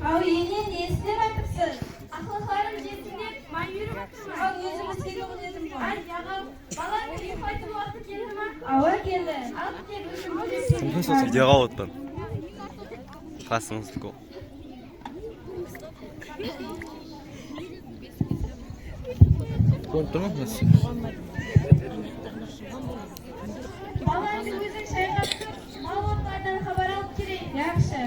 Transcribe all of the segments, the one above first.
Al yeni ne istememişsin? Akıllarım cesinde ben yürümemişim. Al yüzümü seviyorum dedim bu. Ay yalan. Bana bir ifade vakti gelir mi? Ava geldi. Alıp gel. Videoga o'tdim. Qasimiz ko'p. Ko'rib turibsiz? Balanın yüzün şayqatib, ma'lumotlardan xabar olib keling. Yaxshi.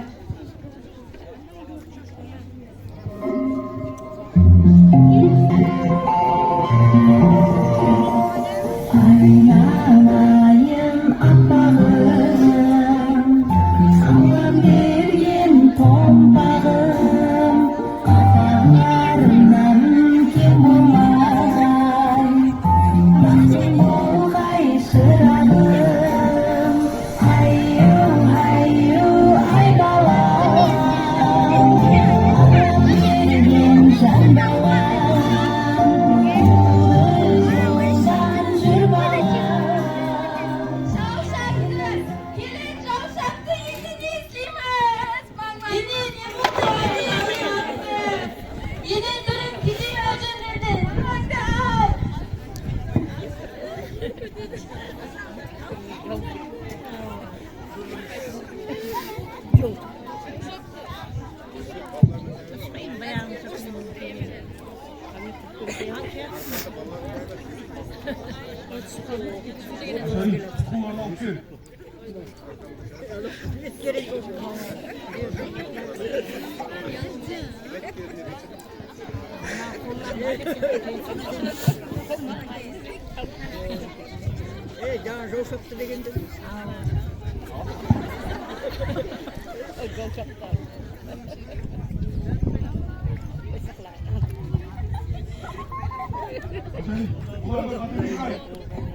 Jangan rusak sedikit.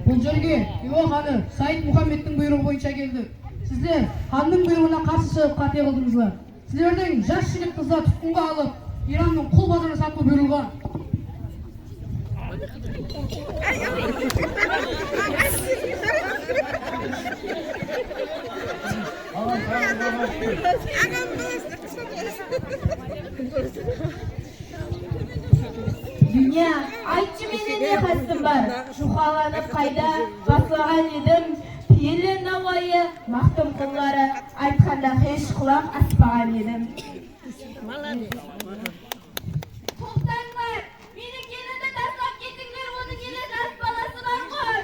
Бұл жерге Ио ханы Саид Мұхаммедтің бұйрығы бойынша келді. Сіздер ханның бұйрығына қарсы шығып қате қылдыңыздар. Сіздердің жас жігіт қызды тұтқынға алып, Иранның құл базарына сату бұйырылған. Dünya, айтшы менен не қастым бар? Шухаланып қайда баслаған едім. Пейілі науайы, мақтым құллары, айтқанда хеш құлақ аспаған едім. Тоқтаңдар, мені келінді таслап кетіңдер, оның елі жас баласы бар ғой.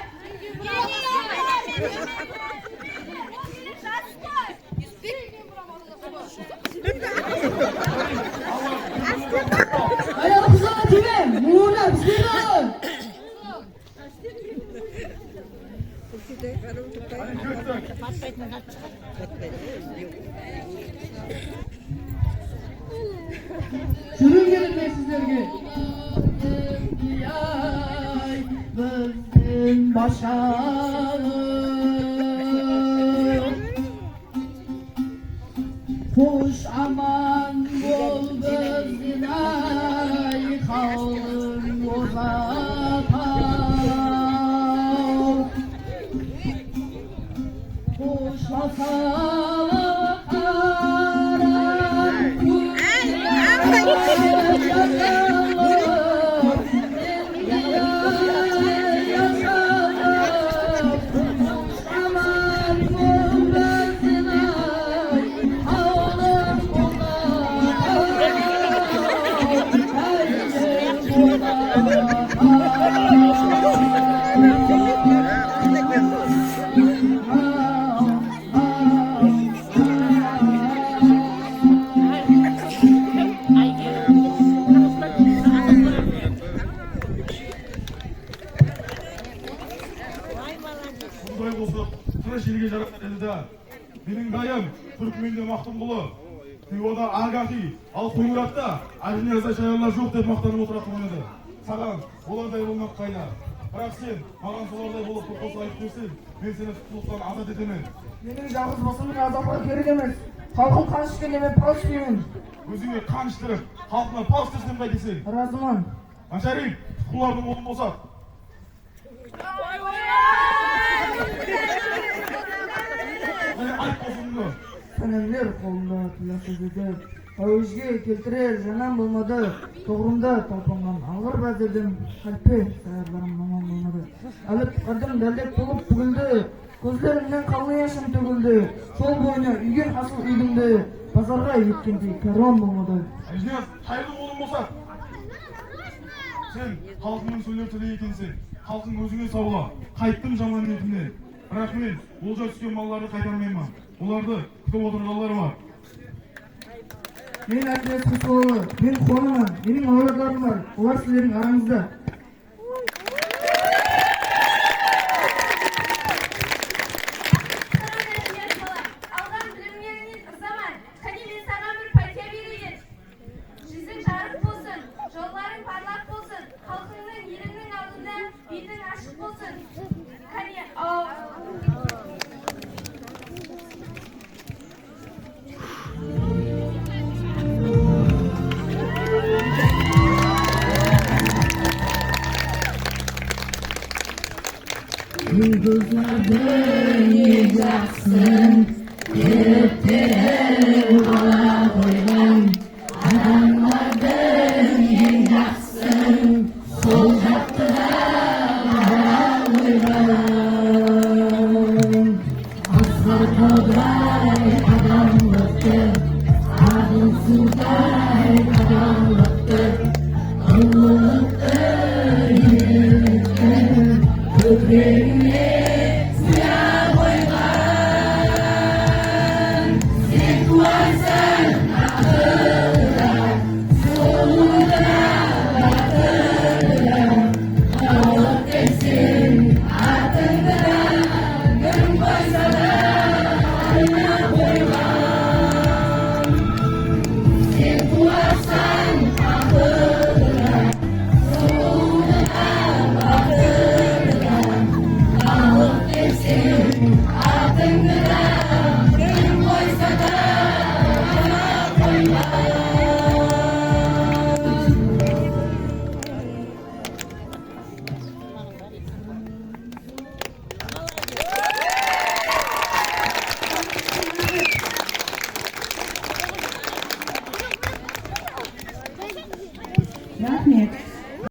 Аяқ қызаға тиме, мұғына бізбейді. Жүріңдер мен сіздерге. Біздің башағы Hoş aman bol gözün ay kalın uzakal Hoşlasalar karan Менің дайым Түркменде Мақтымқұлы, Тыюада Агахи, ал Қоңыратта Ажнеза шайырлар жоқ деп мақтанып отыратын еді. Саған олардай болмақ қайда. Бірақ сен маған солардай болып қоса айтып берсең, мен сені тұтқыннан азат етемін. Менің жалғыз басымның азапқа керек емес. Халқым қан ішкенде мен пал ішпеймін. Өзіңе қан іштіріп, халқына пал іштерсем қайтесің. Разымын. Аншариф, тұтқынлардың қолын босат. Айт қосыңды. Сәлемдер қолында тіласыз еді. Әуежге келтірер жанам болмады. Тоғырымда талпынған алғыр бәзірдім. Қалпе саярларым маман болмады. Әліп қырдым дәлдек болып бүгілді. Көзлерімнен қалың яшым төгілді. Жол бойына үйген асыл үйдімді. Базарға еткендей карван болмады. Әжнияз, қайырлы қолын босат. Сен халқыңның сөйлер тілі екенсің. Халқың өзіңе саула. Қайттым жаман ниетімнен. Бірақ мен олжа түскен малларды қайтармаймын. Оларды күтіп отырғандар бар. Мен Әкімет Құсуалы, мен қуанымын, менің ауладарым бар, олар сіздердің араңызда. Алған білімнеріңіз ырзаман. Қане мен саған бір пәтер берейін. Жүзің жарық болсын, жолларың parlaq болсын, халқыңның еліңнің алдында бетің ашық болсын. Қане, Yıldızlardan yiyeceksin, gökleri bana koydun. Adamlardan yiyeceksin, solacakta da bana koydun. Aslar kadar adamlıktı, adınsızlar adamlıktı. Allah'lıktı, yürüktü, köklerine silah koygan. Sen varsan akılda, solunda bakılda. Alıp dersin atında, gün koysa da alına koygan. Sen varsan akılda, solunda bakılda. Alıp dersin atında, gün koysa da alına koygan. Rahmet.